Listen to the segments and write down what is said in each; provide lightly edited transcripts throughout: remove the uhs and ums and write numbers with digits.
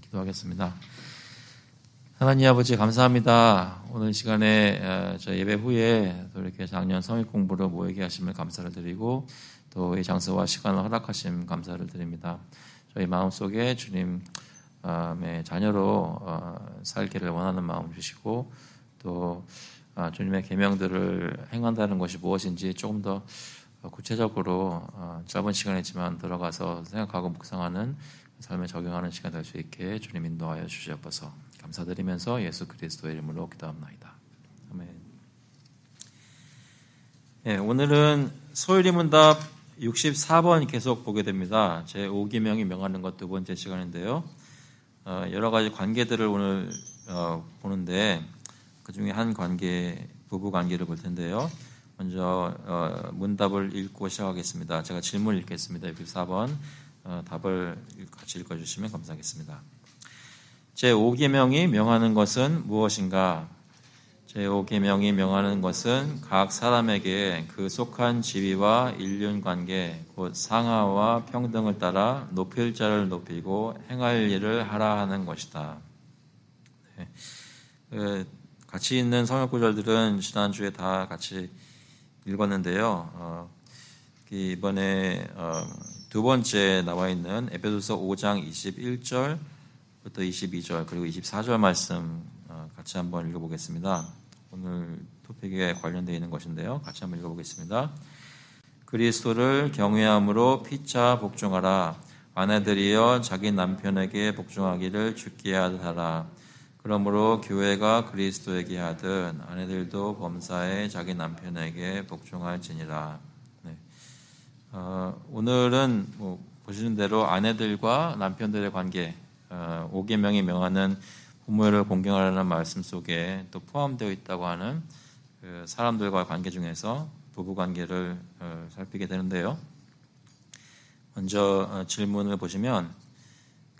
기도하겠습니다. 하나님 아버지 감사합니다. 오늘 시간에 저희 예배 후에 또 이렇게 작년 성역 공부로 모이게 하심을 감사를 드리고 또 이 장소와 시간을 허락하심 감사를 드립니다. 저희 마음속에 주님의 자녀로 살기를 원하는 마음 주시고 또 주님의 계명들을 행한다는 것이 무엇인지 조금 더 구체적으로 짧은 시간이지만 들어가서 생각하고 묵상하는 삶에 적용하는 시간 될 수 있게 주님 인도하여 주시옵소서. 감사드리면서 예수 그리스도의 이름으로 기도합나이다. 아멘. 네, 오늘은 소율이문답 64번 계속 보게 됩니다. 제 5계명이 명하는 것 두 번째 시간인데요. 여러 가지 관계들을 오늘 보는데 그 중에 한 관계, 부부 관계를 볼 텐데요. 먼저 문답을 읽고 시작하겠습니다. 제가 질문을 읽겠습니다. 64번 답을 같이 읽어주시면 감사하겠습니다. 제5계명이 명하는 것은 무엇인가? 제5계명이 명하는 것은 각 사람에게 그 속한 지위와 인륜관계 곧 상하와 평등을 따라 높일 자를 높이고 행할 일을 하라 하는 것이다. 네. 같이 있는 성역 구절들은 지난주에 다 같이 읽었는데요. 이번에 두 번째 나와 있는 에베소서 5장 21절부터 22절 그리고 24절 말씀 같이 한번 읽어보겠습니다. 오늘 토픽에 관련되어 있는 것인데요. 같이 한번 읽어보겠습니다. 그리스도를 경외함으로 피차 복종하라. 아내들이여 자기 남편에게 복종하기를 주께 하라. 그러므로 교회가 그리스도에게 하듯 아내들도 범사에 자기 남편에게 복종할지니라. 네. 오늘은 보시는 대로 아내들과 남편들의 관계, 5계명이 명하는 부모를 공경하라는 말씀 속에 또 포함되어 있다고 하는 그 사람들과의 관계 중에서 부부 관계를 살피게 되는데요. 먼저 질문을 보시면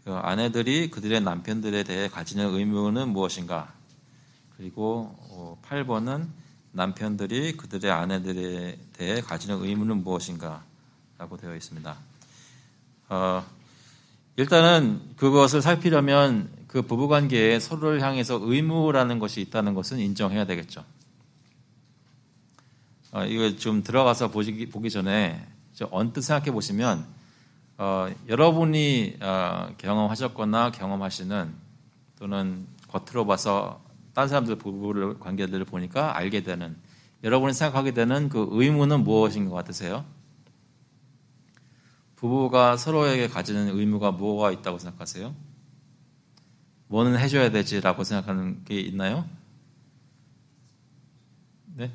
그 아내들이 그들의 남편들에 대해 가지는 의무는 무엇인가? 그리고 8번은 남편들이 그들의 아내들에 대해 가지는 의무는 무엇인가? 라고 되어 있습니다. 일단은 그것을 살피려면 그 부부관계에 서로를 향해서 의무라는 것이 있다는 것은 인정해야 되겠죠. 이거 좀 들어가서 보기 전에 언뜻 생각해 보시면 여러분이 경험하셨거나 경험하시는 또는 겉으로 봐서 다른 사람들 부부 관계들을 보니까 알게 되는 여러분이 생각하게 되는 그 의무는 무엇인 것 같으세요? 부부가 서로에게 가지는 의무가 뭐가 있다고 생각하세요? 뭐는 해줘야 되지라고 생각하는 게 있나요? 네?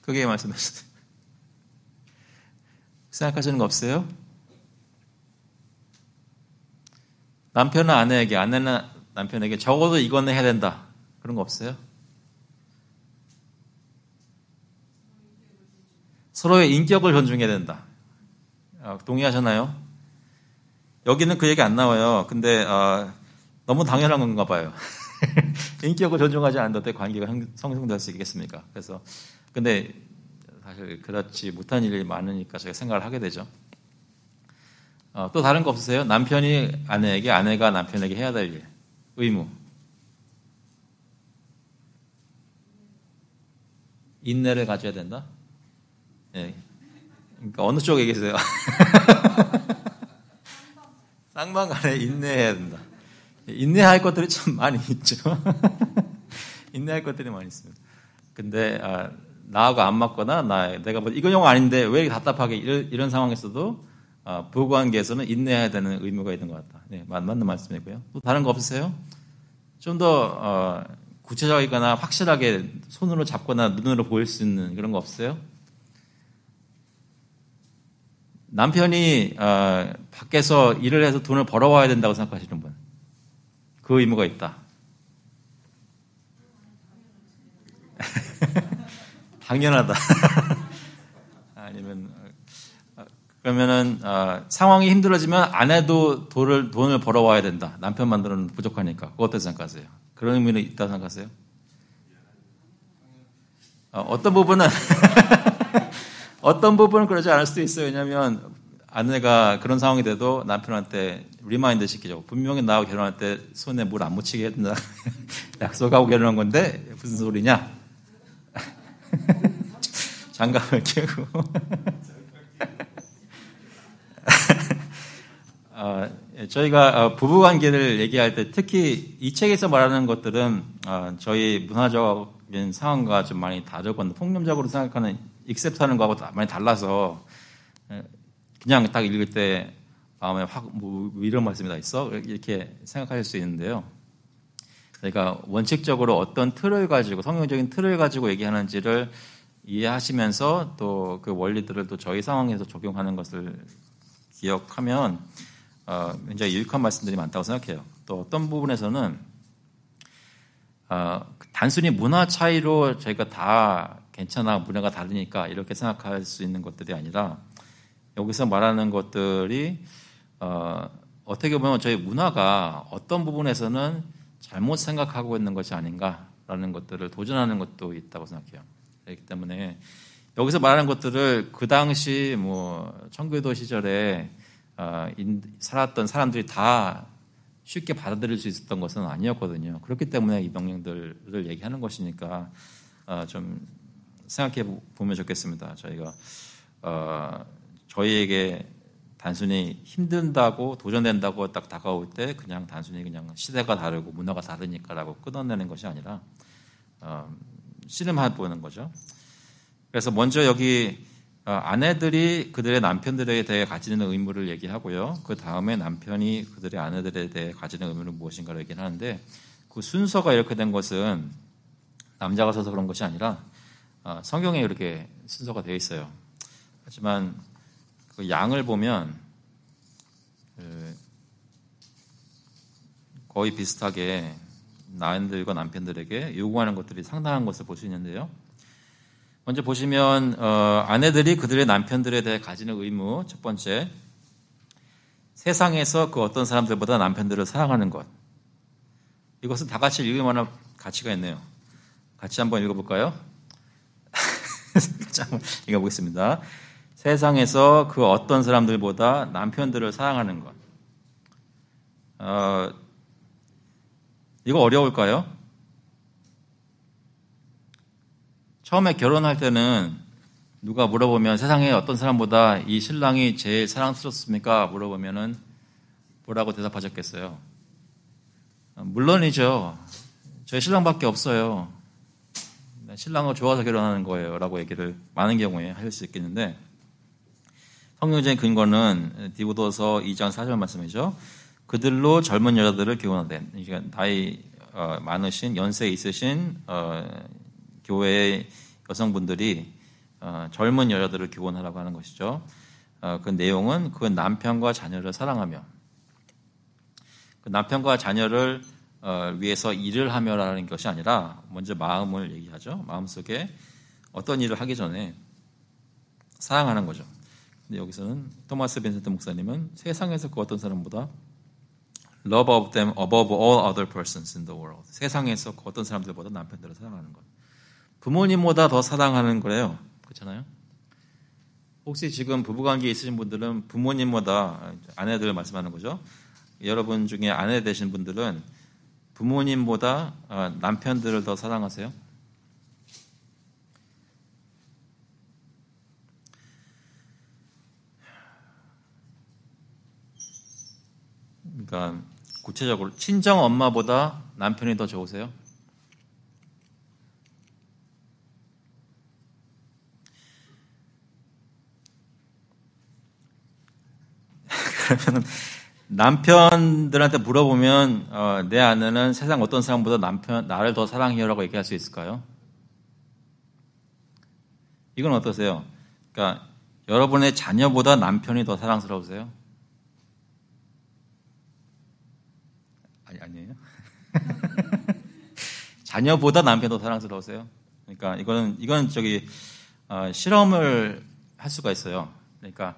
크게 말씀하세요. 생각하시는 거 없어요? 남편은 아내에게, 아내는 남편에게 적어도 이거는 해야 된다. 그런 거 없어요? 서로의 인격을 존중해야 된다. 동의하셨나요? 여기는 그 얘기 안 나와요. 근데 너무 당연한 건가 봐요. 인격을 존중하지 않는데 어떻게 관계가 성공될 수 있겠습니까? 그래서 근데 사실 그렇지 못한 일이 많으니까 저희가 생각을 하게 되죠. 또 다른 거 없으세요? 남편이 아내에게, 아내가 남편에게 해야 될 일, 의무. 인내를 가져야 된다? 네. 그러니까 어느 쪽에 계세요? 쌍방간에 인내해야 된다. 인내할 것들이 참 많이 있죠. 인내할 것들이 많이 있습니다. 근데 나하고 안 맞거나 내가 뭐 이건 영 아닌데 왜 이렇게 답답하게 이런 상황에서도 부부관계에서는 인내해야 되는 의무가 있는 것 같다. 네, 맞는 말씀이고요. 또 다른 거 없으세요? 좀 더 구체적이거나 확실하게 손으로 잡거나 눈으로 보일 수 있는 그런 거 없어요? 남편이 밖에서 일을 해서 돈을 벌어와야 된다고 생각하시는 분, 그 의무가 있다. 당연하다. 아니면 그러면은 상황이 힘들어지면 아내도 돈을 벌어와야 된다. 남편만으로는 부족하니까. 그거 어떻게 생각하세요? 그런 의미는 있다고 생각하세요? 어떤 부분은 어떤 부분은 그러지 않을 수도 있어요. 왜냐하면 아내가 그런 상황이 돼도 남편한테 리마인드 시키죠. 분명히 나하고 결혼할 때 손에 물 안 묻히게 했다. 약속하고 결혼한 건데 무슨 소리냐? 장갑을 끼고. 저희가 부부관계를 얘기할 때 특히 이 책에서 말하는 것들은 저희 문화적인 상황과 좀 많이 다르거든요. 폭념적으로 생각하는 익셉트하는 거하고 많이 달라서 그냥 딱 읽을 때 마음에 확 뭐 이런 말씀이 다 있어? 이렇게 생각하실 수 있는데요. 그러니까 원칙적으로 어떤 틀을 가지고 성경적인 틀을 가지고 얘기하는지를 이해하시면서 또 그 원리들을 또 저희 상황에서 적용하는 것을 기억하면 굉장히 유익한 말씀들이 많다고 생각해요. 또 어떤 부분에서는 단순히 문화 차이로 저희가 다 괜찮아, 문화가 다르니까 이렇게 생각할 수 있는 것들이 아니라 여기서 말하는 것들이 어떻게 보면 저희 문화가 어떤 부분에서는 잘못 생각하고 있는 것이 아닌가라는 것들을 도전하는 것도 있다고 생각해요. 그렇기 때문에 여기서 말하는 것들을 그 당시 뭐 청교도 시절에 살았던 사람들이 다 쉽게 받아들일 수 있었던 것은 아니었거든요. 그렇기 때문에 이 명령들을 얘기하는 것이니까 좀 생각해 보면 좋겠습니다. 저희가 저희에게 단순히 힘든다고 도전된다고 딱 다가올 때 그냥 단순히 그냥 시대가 다르고 문화가 다르니까라고 끊어내는 것이 아니라 씨름해 보는 거죠. 그래서 먼저 여기 아내들이 그들의 남편들에 대해 가지는 의무를 얘기하고요. 그 다음에 남편이 그들의 아내들에 대해 가지는 의무는 무엇인가를 얘기를 하는데 그 순서가 이렇게 된 것은 남자가 써서 그런 것이 아니라 성경에 이렇게 순서가 되어 있어요. 하지만 그 양을 보면 거의 비슷하게 아내들과 남편들에게 요구하는 것들이 상당한 것을 볼 수 있는데요. 먼저 보시면 아내들이 그들의 남편들에 대해 가지는 의무 첫 번째, 세상에서 그 어떤 사람들보다 남편들을 사랑하는 것. 이것은 다 같이 읽을 만한 가치가 있네요. 같이 한번 읽어볼까요? 같이 한번 읽어보겠습니다. 세상에서 그 어떤 사람들보다 남편들을 사랑하는 것. 이거 어려울까요? 처음에 결혼할 때는 누가 물어보면 세상에 어떤 사람보다 이 신랑이 제일 사랑스럽습니까? 물어보면은 뭐라고 대답하셨겠어요? 물론이죠. 저희 신랑밖에 없어요. 신랑을 좋아서 결혼하는 거예요. 라고 얘기를 많은 경우에 하실 수 있겠는데 성경적인 근거는 디모데서 2장 4절 말씀이죠. 그들로 젊은 여자들을 교훈하되 나이 많으신 연세 있으신 교회의 여성분들이 젊은 여자들을 교훈하라고 하는 것이죠. 그 내용은 그 남편과 자녀를 사랑하며 그 남편과 자녀를 위해서 일을 하며라는 것이 아니라 먼저 마음을 얘기하죠. 마음속에 어떤 일을 하기 전에 사랑하는 거죠. 근데 여기서는 토마스 빈센트 목사님은 세상에서 그 어떤 사람보다 love of them above all other persons in the world. 세상에서 그 어떤 사람들보다 남편들을 사랑하는 것. 부모님보다 더 사랑하는 거래요. 그렇잖아요? 혹시 지금 부부관계에 있으신 분들은 부모님보다 아내들 말씀하는 거죠. 여러분 중에 아내 되신 분들은 부모님보다 남편들을 더 사랑하세요? 그러니까 구체적으로 친정 엄마보다 남편이 더 좋으세요? 그러면 남편들한테 물어보면 내 아내는 세상 어떤 사람보다 나를 더 사랑해요라고 얘기할 수 있을까요? 이건 어떠세요? 그러니까 여러분의 자녀보다 남편이 더 사랑스러우세요? 아니에요? 자녀보다 남편이 더 사랑스러우세요? 그러니까 이건 실험을 할 수가 있어요. 그러니까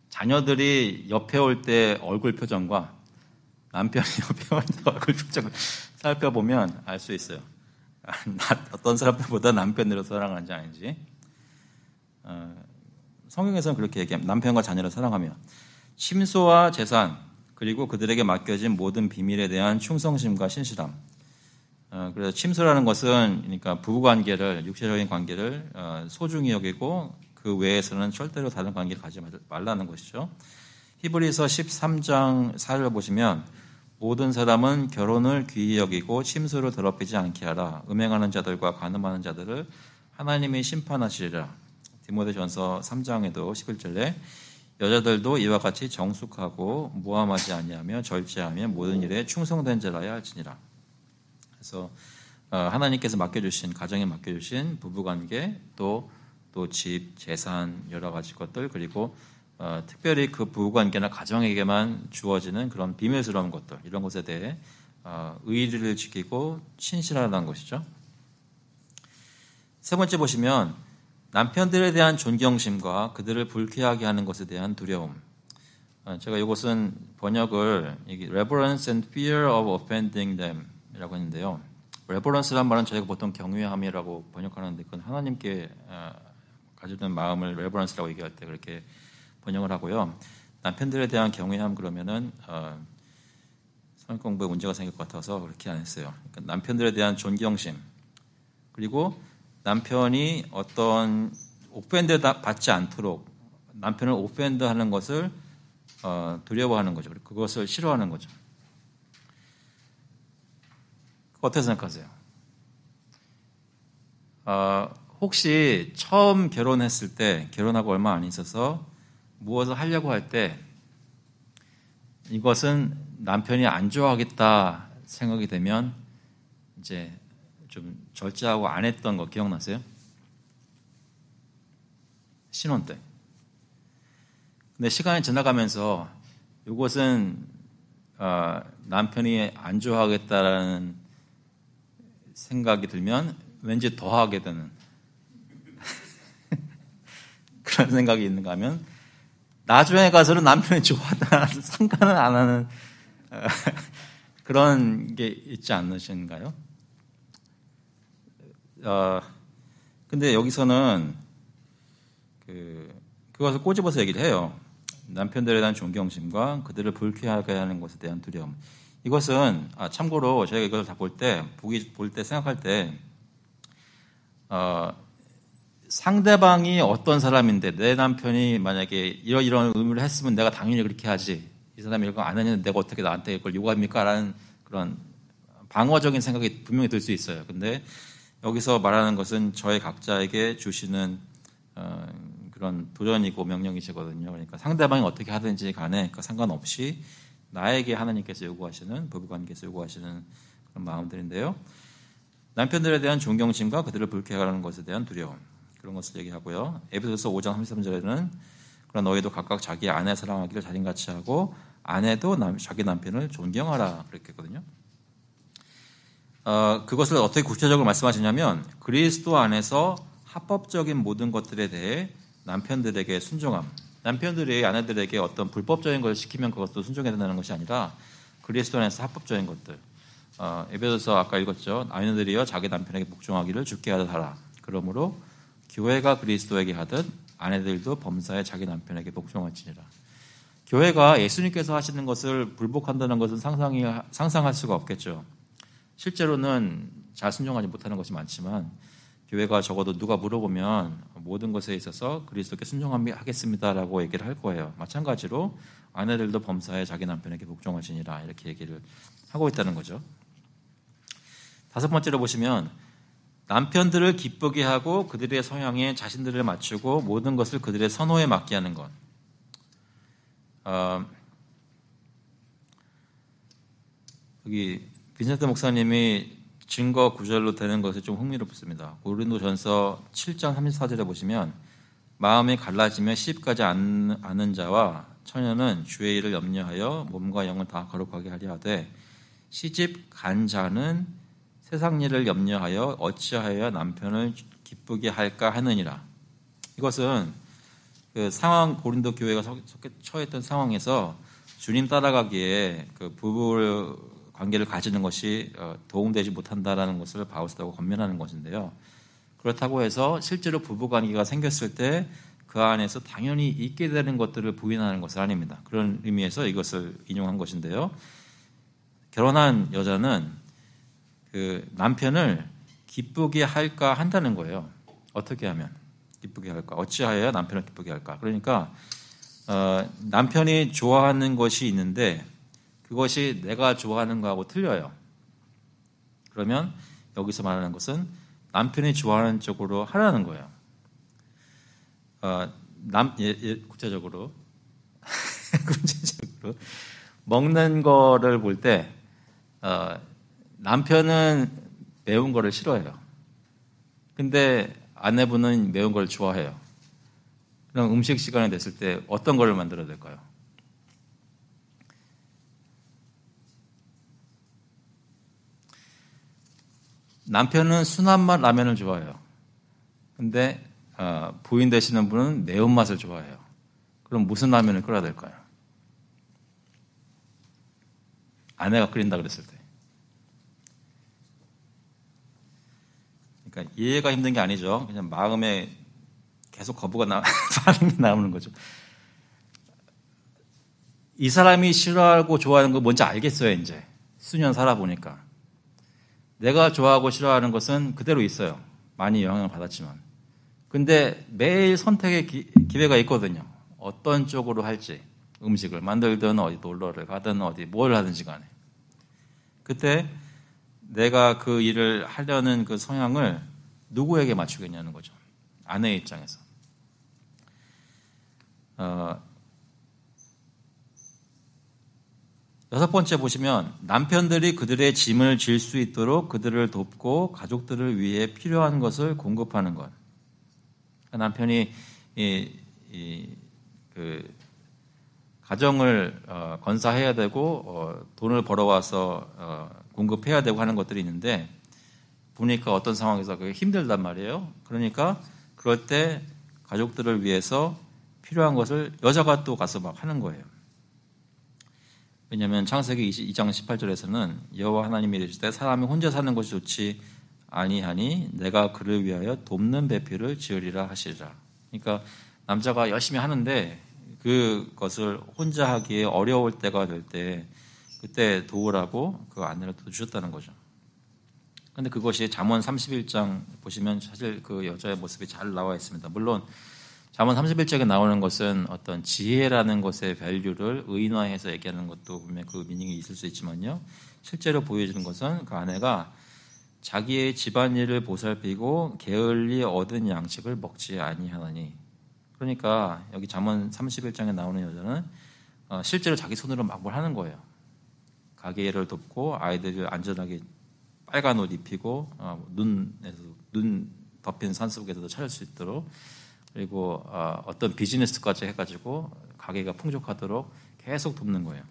자녀들이 옆에 올 때 얼굴 표정과 남편이 옆에 올 때 얼굴 표정을 살펴보면 알 수 있어요. 어떤 사람들보다 남편으로 사랑하는지 아닌지. 성경에서는 그렇게 얘기합니다. 남편과 자녀를 사랑하며 침소와 재산 그리고 그들에게 맡겨진 모든 비밀에 대한 충성심과 신실함. 그래서 침소라는 것은 그러니까 부부관계를 육체적인 관계를 소중히 여기고 그 외에서는 절대로 다른 관계를 가지 말라는 것이죠. 히브리서 13장 4절을 보시면 모든 사람은 결혼을 귀히 여기고 침소를 더럽히지 않게 하라. 음행하는 자들과 간음하는 자들을 하나님이 심판하시리라. 디모데전서 3장에도 11절에 여자들도 이와 같이 정숙하고 모함하지 아니하며 절제하며 모든 일에 충성된 자라야 할지니라. 그래서 하나님께서 맡겨주신 가정에 맡겨주신 부부관계 또 집, 재산 여러 가지 것들 그리고 특별히 그 부부관계나 가정에게만 주어지는 그런 비밀스러운 것들 이런 것에 대해 의리를 지키고 신실하다는 것이죠. 세 번째 보시면 남편들에 대한 존경심과 그들을 불쾌하게 하는 것에 대한 두려움. 제가 이것은 번역을 reverence and fear of offending them 이라고 했는데요. reverence란 말은 저희가 보통 경외함이라고 번역하는데 그건 하나님께 가지는 마음을 reverence라고 얘기할 때 그렇게 번역을 하고요. 남편들에 대한 경외함 그러면은 성경 공부에 문제가 생길 것 같아서 그렇게 안 했어요. 그러니까 남편들에 대한 존경심 그리고 남편이 어떤 오펜드 받지 않도록 남편을 오펜드하는 것을 두려워하는 거죠. 그것을 싫어하는 거죠. 어떻게 생각하세요? 혹시 처음 결혼했을 때 결혼하고 얼마 안 있어서 무엇을 하려고 할 때 이것은 남편이 안 좋아하겠다 생각이 되면 이제 좀 절제하고 안 했던 거 기억나세요? 신혼 때. 근데 시간이 지나가면서 이것은 남편이 안 좋아하겠다라는 생각이 들면 왠지 더 하게 되는 그런 생각이 있는가 하면 나중에 가서는 남편이 좋아하다 상관은 안 하는 그런 게 있지 않으신가요? 근데 여기서는 그것을 꼬집어서 얘기를 해요. 남편들에 대한 존경심과 그들을 불쾌하게 하는 것에 대한 두려움. 이것은 참고로 저희가 이걸 다 볼 때 생각할 때 상대방이 어떤 사람인데 내 남편이 만약에 이런 의무를 했으면 내가 당연히 그렇게 하지. 이 사람이 이거 안 했는데 내가 어떻게 나한테 이걸 요구합니까? 라는 그런 방어적인 생각이 분명히 들 수 있어요. 근데 여기서 말하는 것은 저희 각자에게 주시는 그런 도전이고 명령이시거든요. 그러니까 상대방이 어떻게 하든지 간에 상관없이 나에게 하나님께서 요구하시는 부부관계에서 요구하시는 그런 마음들인데요. 남편들에 대한 존경심과 그들을 불쾌하는 것에 대한 두려움 그런 것을 얘기하고요. 에베소서 5장 33절에는 그러나 너희도 각각 자기 아내 사랑하기를 자신같이 하고 아내도 자기 남편을 존경하라 그렇게 했거든요. 그것을 어떻게 구체적으로 말씀하시냐면 그리스도 안에서 합법적인 모든 것들에 대해 남편들에게 순종함. 남편들이 아내들에게 어떤 불법적인 것을 시키면 그것도 순종해야 된다는 것이 아니라 그리스도 안에서 합법적인 것들. 에베소서 아까 읽었죠. 아내들이여 자기 남편에게 복종하기를 주께 하라. 그러므로 교회가 그리스도에게 하듯 아내들도 범사에 자기 남편에게 복종할지니라. 교회가 예수님께서 하시는 것을 불복한다는 것은 상상할 수가 없겠죠. 실제로는 잘 순종하지 못하는 것이 많지만 교회가 적어도 누가 물어보면 모든 것에 있어서 그리스도께 순종하겠습니다라고 얘기를 할 거예요. 마찬가지로 아내들도 범사에 자기 남편에게 복종하시니라 이렇게 얘기를 하고 있다는 거죠. 다섯 번째로 보시면 남편들을 기쁘게 하고 그들의 성향에 자신들을 맞추고 모든 것을 그들의 선호에 맡게 하는 것. 여기 빈센트 목사님이 증거 구절로 되는 것이 좀 흥미롭습니다. 고린도전서 7장 34절에 보시면 마음이 갈라지며 시집가지 않은 자와 처녀는 주의 일을 염려하여 몸과 영을 다 거룩하게 하려 하되 시집 간 자는 세상 일을 염려하여 어찌하여 남편을 기쁘게 할까 하느니라. 이것은 그 상황 고린도 교회가 처했던 상황에서 주님 따라가기에 그 부부 관계를 가지는 것이 도움되지 못한다라는 것을 바울사도가 권면하는 것인데요. 그렇다고 해서 실제로 부부관계가 생겼을 때 그 안에서 당연히 있게 되는 것들을 부인하는 것은 아닙니다. 그런 의미에서 이것을 인용한 것인데요. 결혼한 여자는 그 남편을 기쁘게 할까 한다는 거예요. 어떻게 하면 기쁘게 할까? 어찌하여야 남편을 기쁘게 할까? 그러니까 남편이 좋아하는 것이 있는데 그것이 내가 좋아하는 거하고 틀려요. 그러면 여기서 말하는 것은 남편이 좋아하는 쪽으로 하라는 거예요. 구체적으로 먹는 거를 볼 때 남편은 매운 거를 싫어해요. 근데 아내분은 매운 걸 좋아해요. 그럼 음식 시간이 됐을 때 어떤 거를 만들어야 될까요? 남편은 순한 맛 라면을 좋아해요. 근데 부인 되시는 분은 매운맛을 좋아해요. 그럼 무슨 라면을 끓여야 될까요? 아내가 끓인다 그랬을 때. 그러니까 이해가 힘든 게 아니죠. 그냥 마음에 계속 거부가 반응이 나오는 거죠. 이 사람이 싫어하고 좋아하는 거 뭔지 알겠어요, 이제. 수년 살아보니까. 내가 좋아하고 싫어하는 것은 그대로 있어요. 많이 영향을 받았지만. 근데 매일 선택의 기회가 있거든요. 어떤 쪽으로 할지. 음식을 만들든 어디 놀러를 가든 어디 뭘 하든지 간에. 그때 내가 그 일을 하려는 그 성향을 누구에게 맞추겠냐는 거죠. 아내의 입장에서. 여섯 번째 보시면 남편들이 그들의 짐을 질 수 있도록 그들을 돕고 가족들을 위해 필요한 것을 공급하는 것. 남편이 그 가정을 건사해야 되고 돈을 벌어와서 공급해야 되고 하는 것들이 있는데 보니까 어떤 상황에서 그게 힘들단 말이에요. 그러니까 그럴 때 가족들을 위해서 필요한 것을 여자가 또 가서 막 하는 거예요. 왜냐하면 창세기 2장 18절에서는 여호와 하나님이 이르시되 사람이 혼자 사는 것이 좋지 아니하니 내가 그를 위하여 돕는 배필을 지으리라 하시리라. 그러니까 남자가 열심히 하는데 그것을 혼자 하기에 어려울 때가 될 때 그때 도우라고 그 아내를 또 주셨다는 거죠. 그런데 그것이 잠언 31장 보시면 사실 그 여자의 모습이 잘 나와 있습니다. 물론 잠언 31장에 나오는 것은 어떤 지혜라는 것의 밸류를 의인화해서 얘기하는 것도 분명 그 미닝이 있을 수 있지만요. 실제로 보여주는 것은 그 아내가 자기의 집안일을 보살피고 게을리 얻은 양식을 먹지 아니하나니. 그러니까 여기 잠언 31장에 나오는 여자는 실제로 자기 손으로 막 뭘 하는 거예요. 가게 일을 돕고 아이들을 안전하게 빨간 옷 입히고 눈 덮인 산속에서도 찾을 수 있도록 그리고 어떤 비즈니스까지 해가지고 가게가 풍족하도록 계속 돕는 거예요.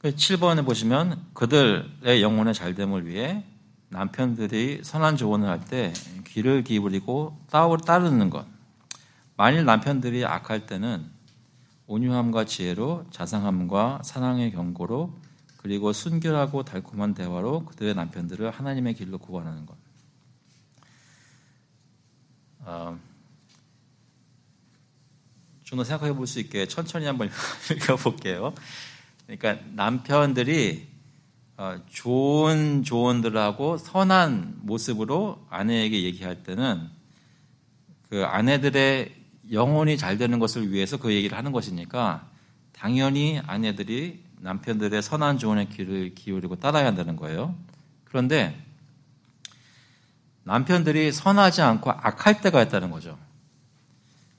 7번에 보시면 그들의 영혼의 잘됨을 위해 남편들이 선한 조언을 할 때 귀를 기울이고 따르는 것. 만일 남편들이 악할 때는 온유함과 지혜로 자상함과 사랑의 경고로 그리고 순결하고 달콤한 대화로 그들의 남편들을 하나님의 길로 구원하는 것. 좀 더 생각해 볼 수 있게 천천히 한번 읽어볼게요. 그러니까 남편들이 좋은 조언들을 하고 선한 모습으로 아내에게 얘기할 때는 그 아내들의 영혼이 잘 되는 것을 위해서 그 얘기를 하는 것이니까 당연히 아내들이 남편들의 선한 조언에 귀를 기울이고 따라야 한다는 거예요. 그런데 남편들이 선하지 않고 악할 때가 있다는 거죠.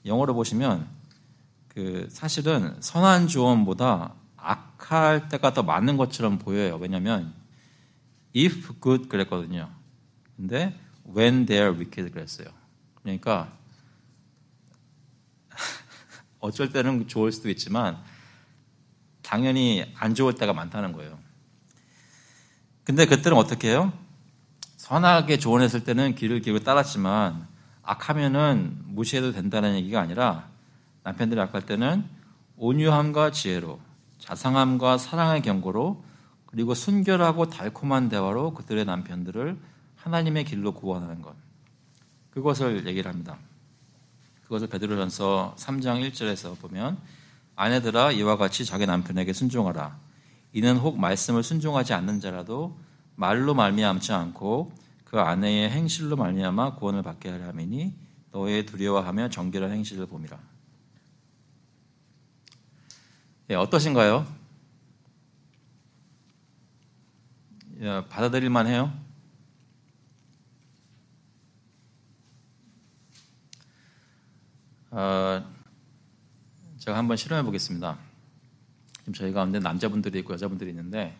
영어로 보시면 그 사실은 선한 조언보다 악할 때가 더 많은 것처럼 보여요. 왜냐하면 if good 그랬거든요. 근데 when they are wicked 그랬어요. 그러니까 어쩔 때는 좋을 수도 있지만 당연히 안 좋을 때가 많다는 거예요. 근데 그때는 어떻게 해요? 선하게 조언했을 때는 귀를 기울여 따랐지만 악하면은 무시해도 된다는 얘기가 아니라 남편들이 악할 때는 온유함과 지혜로 자상함과 사랑의 경고로 그리고 순결하고 달콤한 대화로 그들의 남편들을 하나님의 길로 구원하는 것. 그것을 얘기를 합니다. 그것을 베드로전서 3장 1절에서 보면 아내들아 이와 같이 자기 남편에게 순종하라. 이는 혹 말씀을 순종하지 않는 자라도 말로 말미암지 않고 그 아내의 행실로 말미암아 구원을 받게 하려 함이니 너의 두려워하며 정결한 행실을 봄이라. 예, 어떠신가요? 예, 받아들일만 해요? 제가 한번 실험해 보겠습니다. 지금 저희 가운데 남자분들이 있고 여자분들이 있는데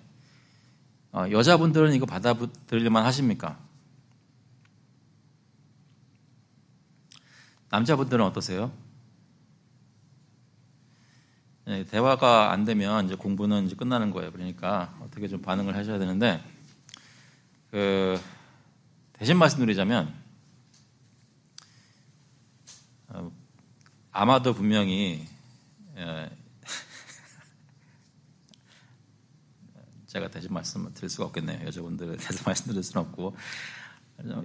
여자분들은 이거 받아들일만 하십니까? 남자분들은 어떠세요? 네, 대화가 안 되면 이제 공부는 이제 끝나는 거예요. 그러니까 어떻게 좀 반응을 하셔야 되는데 대신 말씀드리자면 아마도 분명히 제가 대신 말씀 드릴 수가 없겠네요. 여자분들 대신 말씀 드릴 수는 없고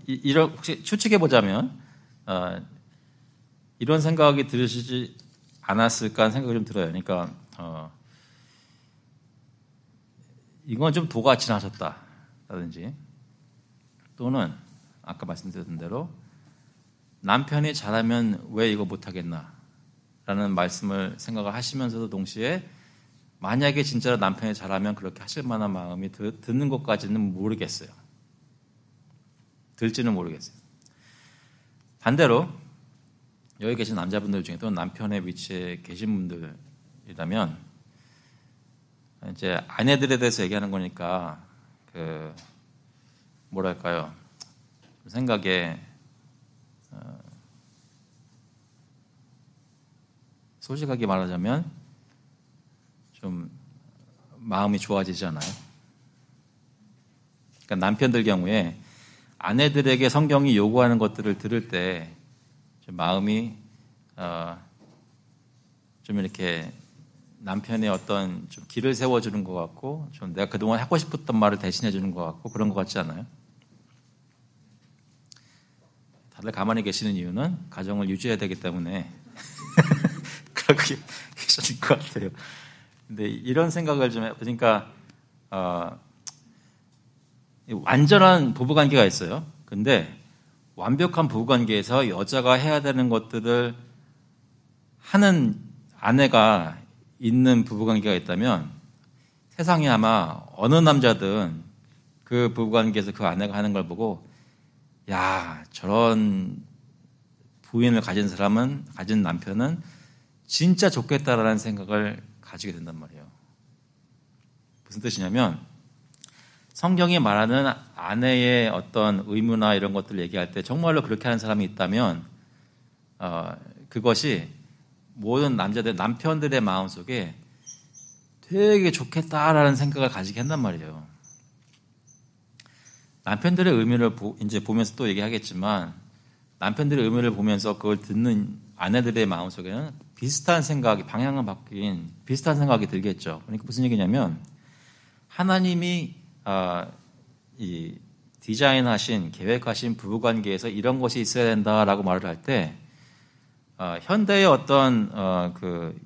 이런 혹시 추측해 보자면 이런 생각이 들으시지 않았을까 하는 생각이 좀 들어요. 그러니까 이건 좀 도가 지나셨다라든지 또는 아까 말씀드렸던 대로 남편이 잘하면 왜 이거 못하겠나라는 말씀을 생각을 하시면서도 동시에 만약에 진짜로 남편이 잘하면 그렇게 하실 만한 마음이 드는 것까지는 모르겠어요. 들지는 모르겠어요. 반대로 여기 계신 남자분들 중에 또는 남편의 위치에 계신 분들이라면 이제 아내들에 대해서 얘기하는 거니까 뭐랄까요 생각에 솔직하게 말하자면 좀 마음이 좋아지지 않아요? 그러니까 남편들 경우에 아내들에게 성경이 요구하는 것들을 들을 때 좀 마음이 좀 이렇게 남편의 어떤 좀 길을 세워주는 것 같고 좀 내가 그동안 하고 싶었던 말을 대신해 주는 것 같고 그런 것 같지 않아요? 다들 가만히 계시는 이유는 가정을 유지해야 되기 때문에 그렇게 계시는 것 같아요. 근데 이런 생각을 좀 해보니까 완전한 부부관계가 있어요. 근데 완벽한 부부관계에서 여자가 해야 되는 것들을 하는 아내가 있는 부부관계가 있다면 세상에 아마 어느 남자든 그 부부관계에서 그 아내가 하는 걸 보고 야 저런 부인을 가진 남편은 진짜 좋겠다라는 생각을 가지게 된단 말이에요. 무슨 뜻이냐면 성경이 말하는 아내의 어떤 의무나 이런 것들을 얘기할 때 정말로 그렇게 하는 사람이 있다면 그것이 모든 남편들의 마음속에 되게 좋겠다라는 생각을 가지게 한단 말이에요. 남편들의 의미를 이제 보면서 또 얘기하겠지만 남편들의 의미를 보면서 그걸 듣는 아내들의 마음속에는 비슷한 생각이 방향을 바뀐 비슷한 생각이 들겠죠. 그러니까 무슨 얘기냐면 하나님이 이 디자인하신 계획하신 부부관계에서 이런 것이 있어야 된다라고 말을 할 때 현대의 어떤 그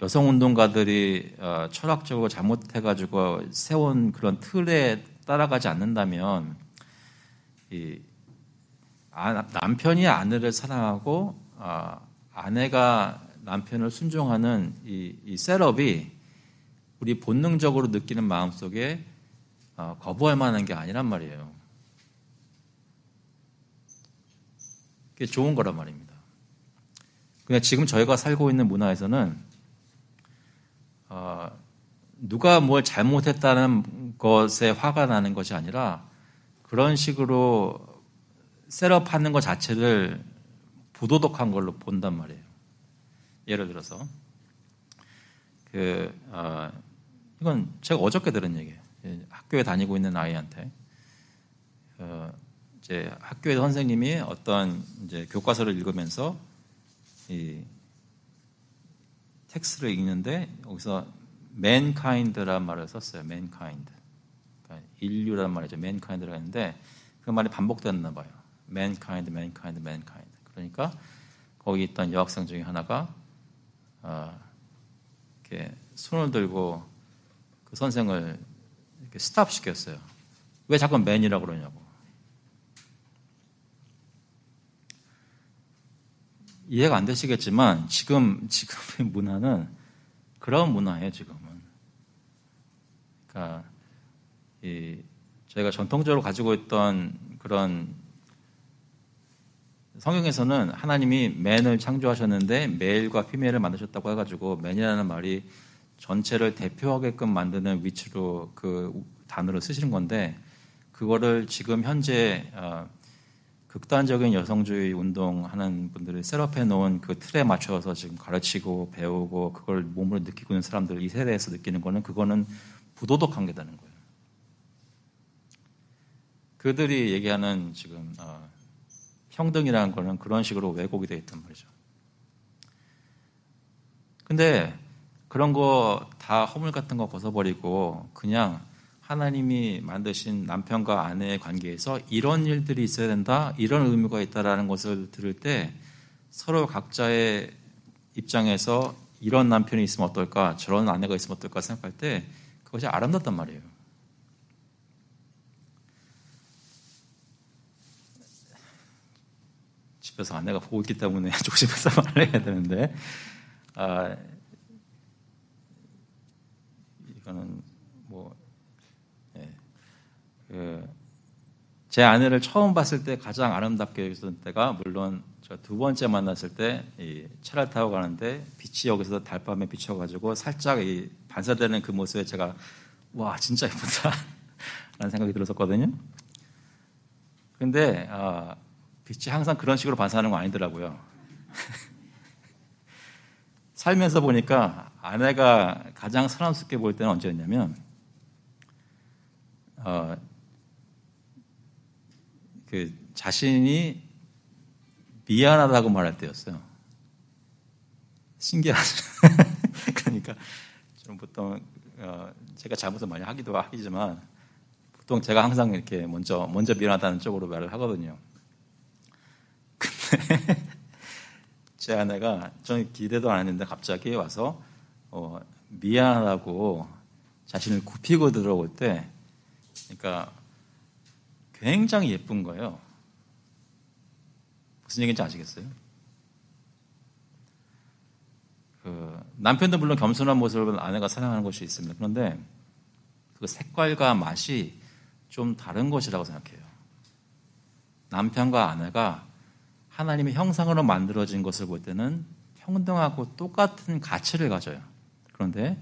여성운동가들이 철학적으로 잘못해가지고 세운 그런 틀에 따라가지 않는다면 남편이 아내를 사랑하고 아내가 남편을 순종하는 이 셋업이 우리 본능적으로 느끼는 마음속에 거부할 만한 게 아니란 말이에요. 그게 좋은 거란 말입니다. 그냥 지금 저희가 살고 있는 문화에서는 누가 뭘 잘못했다는 것에 화가 나는 것이 아니라 그런 식으로 셋업하는 것 자체를 부도덕한 걸로 본단 말이에요. 예를 들어서 이건 제가 어저께 들은 얘기예요. 학교에 다니고 있는 아이한테 이제 학교의 선생님이 어떤 이제 교과서를 읽으면서 이 텍스트를 읽는데 여기서 mankind라는 말을 썼어요. mankind. 그러니까 인류라는 말이죠. mankind라고 했는데 그 말이 반복됐나 봐요. mankind. 그러니까 거기 있던 여학생 중에 하나가 이렇게 손을 들고 그 선생을 이렇게 스탑시켰어요. 왜 자꾸 맨이라고 그러냐고. 이해가 안 되시겠지만 지금의 문화는 그런 문화예요. 지금은. 그러니까 저희가 전통적으로 가지고 있던 그런 성경에서는 하나님이 맨을 창조하셨는데 메일과 피메일을 만드셨다고 해가지고 맨이라는 말이 전체를 대표하게끔 만드는 위치로 그 단어를 쓰시는 건데 그거를 지금 현재 극단적인 여성주의 운동하는 분들이 셋업해 놓은 그 틀에 맞춰서 지금 가르치고 배우고 그걸 몸으로 느끼고 있는 사람들 이 세대에서 느끼는 거는 그거는 부도덕한 게다는 거예요. 그들이 얘기하는 지금 평등이라는 거는 그런 식으로 왜곡이 되어 있단 말이죠. 근데 그런 거 다 허물 같은 거 벗어버리고 그냥 하나님이 만드신 남편과 아내의 관계에서 이런 일들이 있어야 된다, 이런 의무가 있다라는 것을 들을 때 서로 각자의 입장에서 이런 남편이 있으면 어떨까, 저런 아내가 있으면 어떨까 생각할 때 그것이 아름답단 말이에요. 집에서 아내가 보고 있기 때문에 조심해서 말을 해야 되는데 이거는 제 아내를 처음 봤을 때 가장 아름답게 여겼던 때가 물론 저 두 번째 만났을 때 차를 타고 가는데 빛이 여기서 달밤에 비춰가지고 살짝 반사되는 그 모습에 제가 와 진짜 예쁘다 라는 생각이 들었었거든요. 그런데 빛이 항상 그런 식으로 반사하는 거 아니더라고요. 살면서 보니까 아내가 가장 사랑스럽게 보일 때는 언제였냐면 그 자신이 미안하다고 말할 때였어요. 신기하죠. 그러니까 저는 보통 제가 잘못을 많이 하기도 하지만 보통 제가 항상 이렇게 먼저 미안하다는 쪽으로 말을 하거든요. 근데 제 아내가 저는 기대도 안 했는데 갑자기 와서 미안하다고 자신을 굽히고 들어올 때 그러니까 굉장히 예쁜 거예요. 무슨 얘기인지 아시겠어요? 남편도 물론 겸손한 모습을 아내가 사랑하는 것이 있습니다. 그런데 그 색깔과 맛이 좀 다른 것이라고 생각해요. 남편과 아내가 하나님의 형상으로 만들어진 것을 볼 때는 평등하고 똑같은 가치를 가져요. 그런데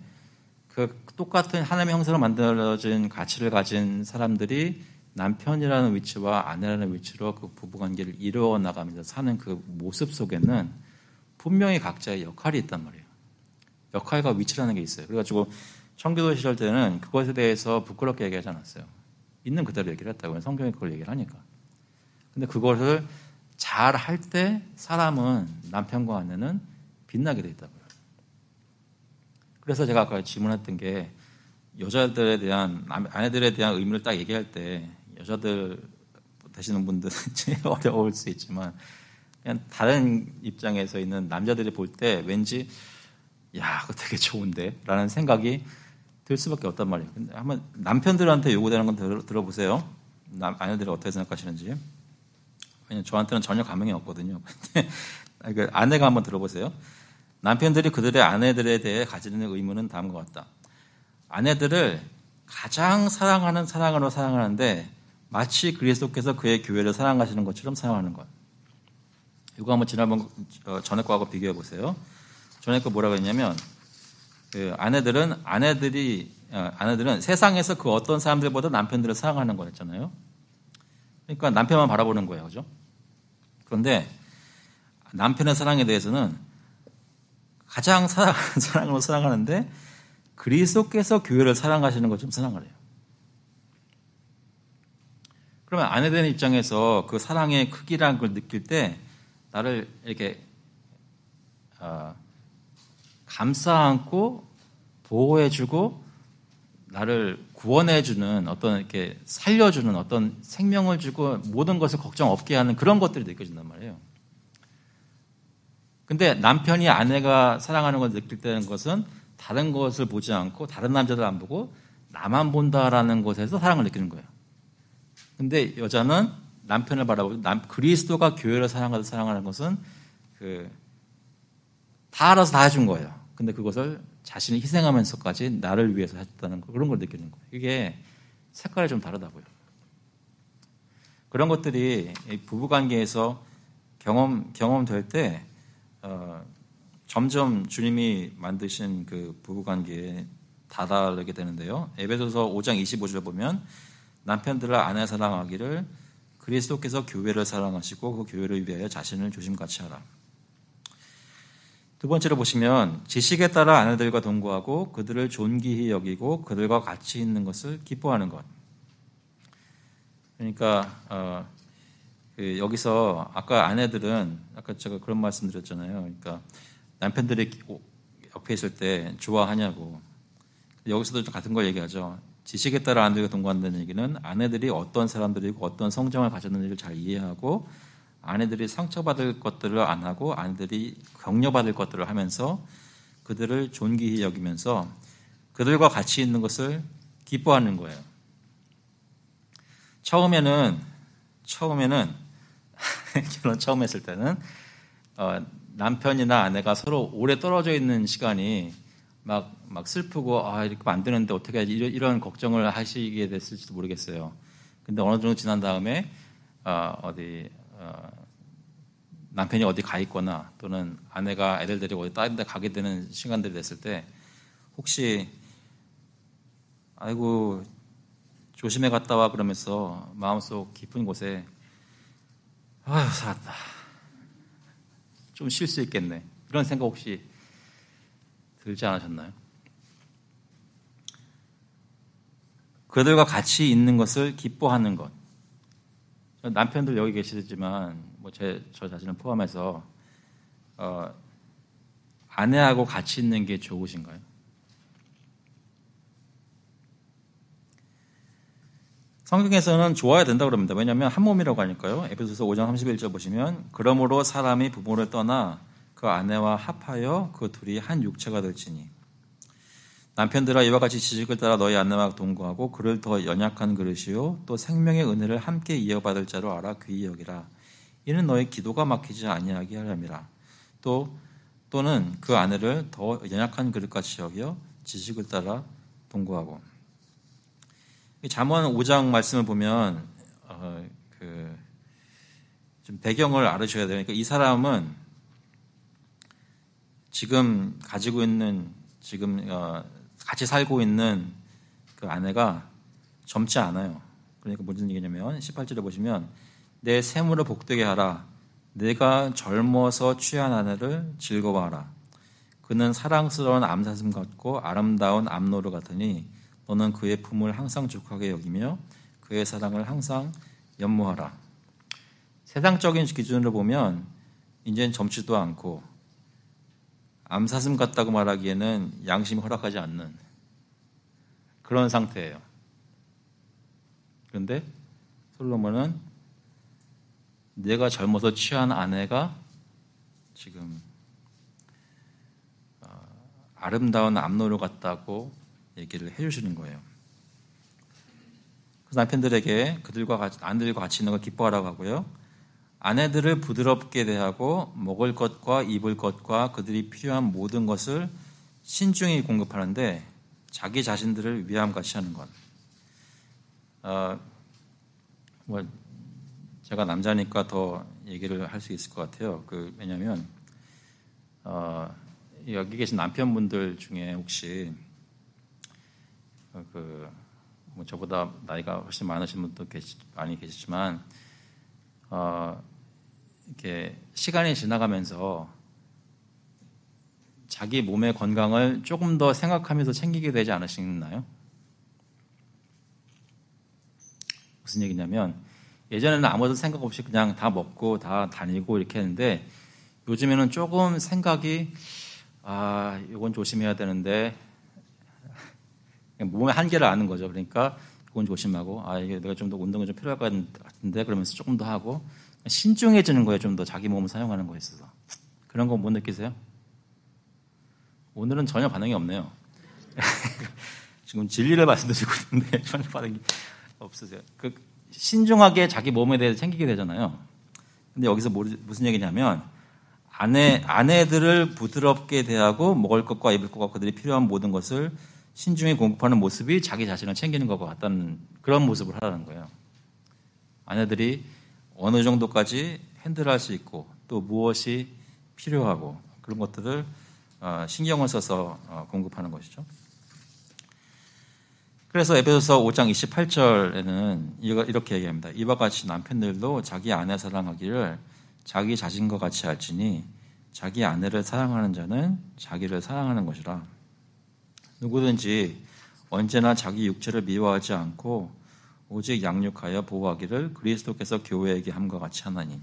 그 똑같은 하나님의 형상으로 만들어진 가치를 가진 사람들이 남편이라는 위치와 아내라는 위치로 그 부부관계를 이루어 나가면서 사는 그 모습 속에는 분명히 각자의 역할이 있단 말이에요. 역할과 위치라는 게 있어요. 그래가지고 청교도 시절 때는 그것에 대해서 부끄럽게 얘기하지 않았어요. 있는 그대로 얘기를 했다고요. 성경이 그걸 얘기를 하니까. 근데 그것을 잘 할 때 사람은 남편과 아내는 빛나게 돼 있다고요. 그래서 제가 아까 질문했던 게 여자들에 대한 아내들에 대한 의무를 딱 얘기할 때 여자들 되시는 분들은 제일 어려울 수 있지만 그냥 다른 입장에서 있는 남자들이 볼 때 왠지 야 그거 되게 좋은데 라는 생각이 들 수밖에 없단 말이에요. 근데 한번 남편들한테 요구되는 건 들어보세요. 아내들이 어떻게 생각하시는지. 왜냐면 저한테는 전혀 감흥이 없거든요. 근데 아내가 한번 들어보세요. 남편들이 그들의 아내들에 대해 가지는 의무는 다음과 같다. 아내들을 가장 사랑하는 사랑으로 사랑하는데 마치 그리스도께서 그의 교회를 사랑하시는 것처럼 사랑하는 것. 이거 한번 지난번 전에 거하고 비교해 보세요. 전에 거 뭐라고 했냐면 아내들은 세상에서 그 어떤 사람들보다 남편들을 사랑하는 거였잖아요. 그러니까 남편만 바라보는 거예요, 그죠? 그런데 남편의 사랑에 대해서는 가장 사랑하는 사랑으로 사랑하는데 그리스도께서 교회를 사랑하시는 것처럼 사랑을 해요. 그러면 아내 되는 입장에서 그 사랑의 크기라는 걸 느낄 때 나를 이렇게 감싸 안고 보호해주고 나를 구원해주는 어떤 이렇게 살려주는 어떤 생명을 주고 모든 것을 걱정 없게 하는 그런 것들이 느껴진단 말이에요. 근데 남편이 아내가 사랑하는 걸 느낄 때는 것은 다른 것을 보지 않고 다른 남자들 안 보고 나만 본다라는 것에서 사랑을 느끼는 거예요. 근데 여자는 남편을 바라보고 그리스도가 교회를 사랑하는 것은 다 알아서 다 해준 거예요. 근데 그것을 자신이 희생하면서까지 나를 위해서 해줬다는 그런 걸 느끼는 거예요. 이게 색깔이 좀 다르다고요. 그런 것들이 부부관계에서 경험될 때 점점 주님이 만드신 그 부부관계에 다다르게 되는데요. 에베소서 5장 25절 보면 남편들을 아내 사랑하기를 그리스도께서 교회를 사랑하시고 그 교회를 위하여 자신을 조심같이 하라. 두 번째로 보시면 지식에 따라 아내들과 동거하고 그들을 존귀히 여기고 그들과 같이 있는 것을 기뻐하는 것. 그러니까 여기서 아까 아내들은 아까 제가 그런 말씀드렸잖아요. 그러니까 남편들이 옆에 있을 때 좋아하냐고. 여기서도 같은 걸 얘기하죠. 지식에 따라 아내들과 동거한다는 얘기는 아내들이 어떤 사람들이고 어떤 성정을 가졌는지를 잘 이해하고 아내들이 상처받을 것들을 안 하고 아내들이 격려받을 것들을 하면서 그들을 존귀히 여기면서 그들과 같이 있는 것을 기뻐하는 거예요. 처음에는 결혼 처음 했을 때는 남편이나 아내가 서로 오래 떨어져 있는 시간이 막 슬프고 이렇게 안 되는데 어떻게 하지 이런 걱정을 하시게 됐을지도 모르겠어요. 근데 어느 정도 지난 다음에 남편이 어디 가 있거나 또는 아내가 애들 데리고 어디 다른 데 가게 되는 시간들이 됐을 때 혹시 아이고 조심해 갔다 와 그러면서 마음속 깊은 곳에 아유 살았다 좀 쉴 수 있겠네 이런 생각 혹시 들지 않으셨나요? 그들과 같이 있는 것을 기뻐하는 것. 남편들 여기 계시지만 저 자신을 포함해서 아내하고 같이 있는 게 좋으신가요? 성경에서는 좋아야 된다고 그럽니다. 왜냐하면 한 몸이라고 하니까요. 에베소서 5장 31절 보시면 그러므로 사람이 부모를 떠나 그 아내와 합하여 그 둘이 한 육체가 될지니 남편들아 이와 같이 지식을 따라 너희 아내와 동거하고 그를 더 연약한 그릇이요 또 생명의 은혜를 함께 이어받을 자로 알아 귀히 여기라. 이는 너희 기도가 막히지 아니하게 하려니라. 또는 그 아내를 더 연약한 그릇같이 여겨 지식을 따라 동거하고. 잠언 5장 말씀을 보면 좀 배경을 알으셔야 돼요. 그러니까 이 사람은 지금 가지고 있는 같이 살고 있는 그 아내가 젊지 않아요. 그러니까 무슨 얘기냐면 18절에 보시면 내 세물을 복되게 하라. 내가 젊어서 취한 아내를 즐거워하라. 그는 사랑스러운 암사슴 같고 아름다운 암노루 같으니 너는 그의 품을 항상 족하게 여기며 그의 사랑을 항상 연모하라. 세상적인 기준으로 보면 이제는 젊지도 않고 암사슴 같다고 말하기에는 양심이 허락하지 않는 그런 상태예요. 그런데 솔로몬은 내가 젊어서 취한 아내가 지금 아름다운 암노루 같다고 얘기를 해주시는 거예요. 그래서 남편들에게 아내들과 같이 있는 걸 기뻐하라고 하고요. 아내들을 부드럽게 대하고 먹을 것과 입을 것과 그들이 필요한 모든 것을 신중히 공급하는데 자기 자신들을 위함같이 하는 것. 제가 남자니까 더 얘기를 할 수 있을 것 같아요. 왜냐하면 여기 계신 남편분들 중에 혹시 저보다 나이가 훨씬 많으신 분도 많이 계시지만 이렇게 시간이 지나가면서 자기 몸의 건강을 조금 더 생각하면서 챙기게 되지 않으시나요? 무슨 얘기냐면 예전에는 아무도 생각 없이 그냥 다 먹고 다 다니고 이렇게 했는데 요즘에는 조금 생각이 이건 조심해야 되는데 몸의 한계를 아는 거죠. 그러니까 이건 조심하고 이게 내가 좀 더 운동이 좀 필요할 것 같은데 그러면서 조금 더 하고 신중해지는 거예요. 좀 더 자기 몸을 사용하는 거에 있어서. 그런 거 못 느끼세요? 오늘은 전혀 반응이 없네요. 지금 진리를 말씀드리고 있는데 전혀 반응이 없으세요. 신중하게 자기 몸에 대해서 챙기게 되잖아요. 근데 여기서 무슨 얘기냐면 아내들을 부드럽게 대하고 먹을 것과 입을 것과 그들이 필요한 모든 것을 신중히 공급하는 모습이 자기 자신을 챙기는 것과 같다는 그런 모습을 하라는 거예요. 아내들이 어느 정도까지 핸들할 수 있고 또 무엇이 필요하고 그런 것들을 신경을 써서 공급하는 것이죠. 그래서 에베소서 5장 28절에는 이렇게 얘기합니다. 이와 같이 남편들도 자기 아내 사랑하기를 자기 자신과 같이 할지니 자기 아내를 사랑하는 자는 자기를 사랑하는 것이라. 누구든지 언제나 자기 육체를 미워하지 않고 오직 양육하여 보호하기를 그리스도께서 교회에게 함과 같이 하나니.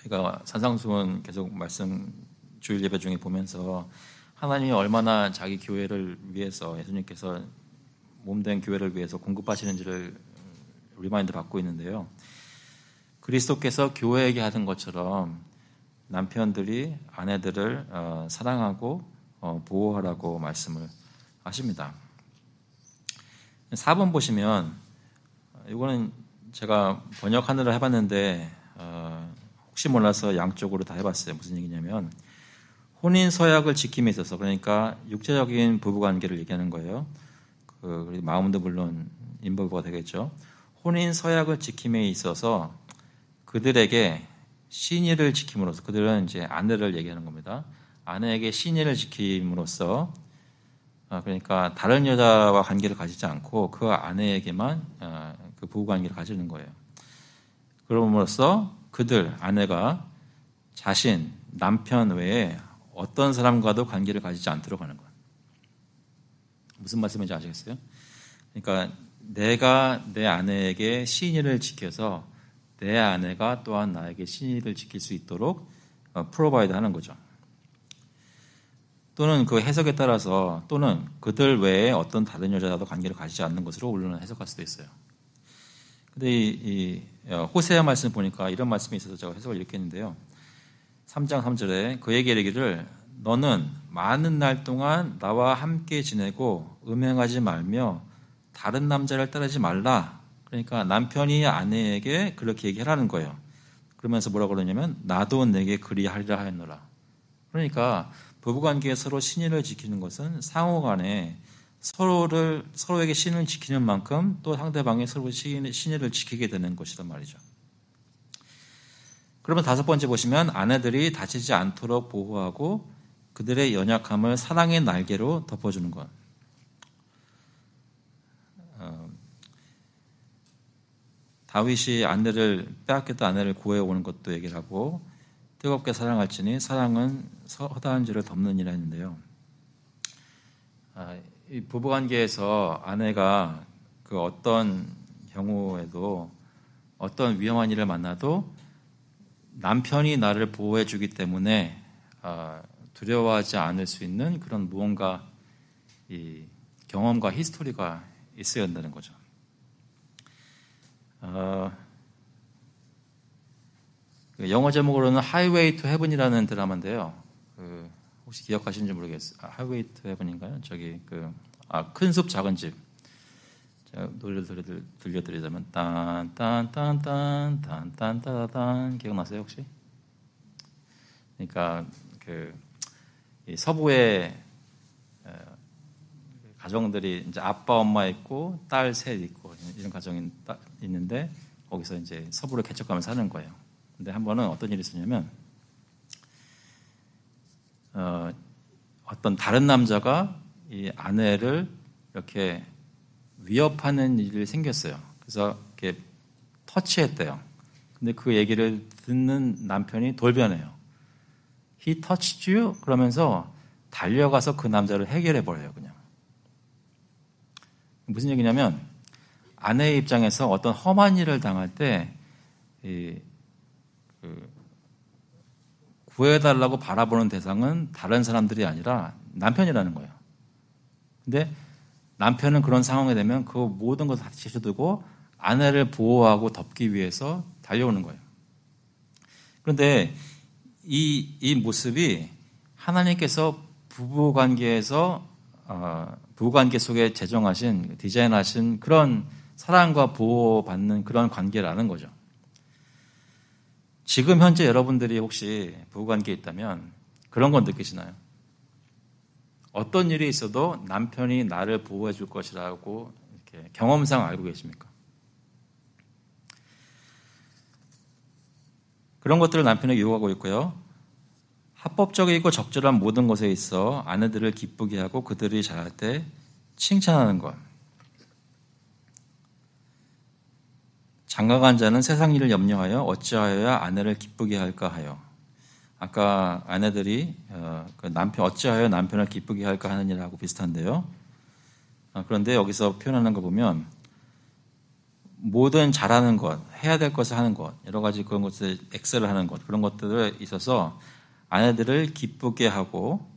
저희가 산상수훈 계속 말씀 주일 예배 중에 보면서 하나님이 얼마나 자기 교회를 위해서 예수님께서 몸된 교회를 위해서 공급하시는지를 리마인드 받고 있는데요. 그리스도께서 교회에게 하던 것처럼 남편들이 아내들을 사랑하고 보호하라고 말씀을 하십니다. 4번 보시면 이거는 제가 번역하느라 해봤는데 혹시 몰라서 양쪽으로 다 해봤어요. 무슨 얘기냐면 혼인 서약을 지킴에 있어서 그러니까 육체적인 부부관계를 얘기하는 거예요. 마음도 물론 인부가 되겠죠. 혼인 서약을 지킴에 있어서 그들에게 신의를 지킴으로써 그들은 이제 아내를 얘기하는 겁니다. 아내에게 신의를 지킴으로써 그러니까 다른 여자와 관계를 가지지 않고 그 아내에게만 그 부부관계를 가지는 거예요. 그럼으로써 그들 아내가 자신 남편 외에 어떤 사람과도 관계를 가지지 않도록 하는 것. 무슨 말씀인지 아시겠어요? 그러니까 내가 내 아내에게 신의를 지켜서 내 아내가 또한 나에게 신의를 지킬 수 있도록 프로바이드 하는 거죠. 또는 그 해석에 따라서 또는 그들 외에 어떤 다른 여자와도 관계를 가지지 않는 것으로 물론 해석할 수도 있어요. 근데 이 호세아 말씀 보니까 이런 말씀이 있어서 제가 해석을 이렇게 했는데요. 3장 3절에 그에게 이르기를 너는 많은 날 동안 나와 함께 지내고 음행하지 말며 다른 남자를 따르지 말라. 그러니까 남편이 아내에게 그렇게 얘기하라는 거예요. 그러면서 뭐라고 그러냐면 나도 내게 그리하리라 하였노라. 그러니까 부부관계에 서로 신의를 지키는 것은 상호간에 서로에게 신을 지키는 만큼 또 상대방이 서로 신의를 지키게 되는 것이란 말이죠. 그러면 5번째 보시면 아내들이 다치지 않도록 보호하고 그들의 연약함을 사랑의 날개로 덮어주는 것. 다윗이 아내를 빼앗겼던 아내를 구해오는 것도 얘기를 하고 뜨겁게 사랑할지니 사랑은 허다한 죄를 덮느니라 했는데요. 이 부부관계에서 아내가 그 어떤 경우에도 어떤 위험한 일을 만나도 남편이 나를 보호해 주기 때문에 두려워하지 않을 수 있는 그런 무언가 이 경험과 히스토리가 있어야 한다는 거죠. 영어 제목으로는 Highway to Heaven이라는 드라마인데요. 혹시 기억하시는지 모르겠어요. Highway to Heaven인가요? 저기 큰 숲 작은 집. 제가 노래를 들려드리자면 딴딴딴딴딴딴딴 기억나세요 혹시? 그러니까 이 서부의 가정들이 이제 아빠 엄마 있고 딸 셋 있고 이런 가정이 있는데 거기서 이제 서부를 개척하면서 사는 거예요. 근데 한 번은 어떤 일이 있었냐면 어떤 다른 남자가 이 아내를 이렇게 위협하는 일이 생겼어요. 그래서 이렇게 터치했대요. 근데 그 얘기를 듣는 남편이 돌변해요. He touched you? 그러면서 달려가서 그 남자를 해결해버려요, 그냥. 무슨 얘기냐면, 아내의 입장에서 어떤 험한 일을 당할 때, 구해달라고 바라보는 대상은 다른 사람들이 아니라 남편이라는 거예요. 근데 남편은 그런 상황이 되면 그 모든 것을 다 제쳐두고 아내를 보호하고 덮기 위해서 달려오는 거예요. 그런데 이 모습이 하나님께서 부부관계 속에 제정하신, 디자인하신 그런 사랑과 보호받는 그런 관계라는 거죠. 지금 현재 여러분들이 혹시 부부관계에 있다면 그런 건 느끼시나요? 어떤 일이 있어도 남편이 나를 보호해 줄 것이라고 이렇게 경험상 알고 계십니까? 그런 것들을 남편에게 요구하고 있고요. 합법적이고 적절한 모든 것에 있어 아내들을 기쁘게 하고 그들이 잘할 때 칭찬하는 것. 장가간 자는 세상 일을 염려하여 어찌하여야 아내를 기쁘게 할까 하여. 아까 아내들이 어찌하여 남편을 기쁘게 할까 하는 일하고 비슷한데요. 그런데 여기서 표현하는 거 보면 모든 잘하는 것, 해야 될 것을 하는 것, 여러 가지 그런 것을 엑셀을 하는 것, 그런 것들에 있어서 아내들을 기쁘게 하고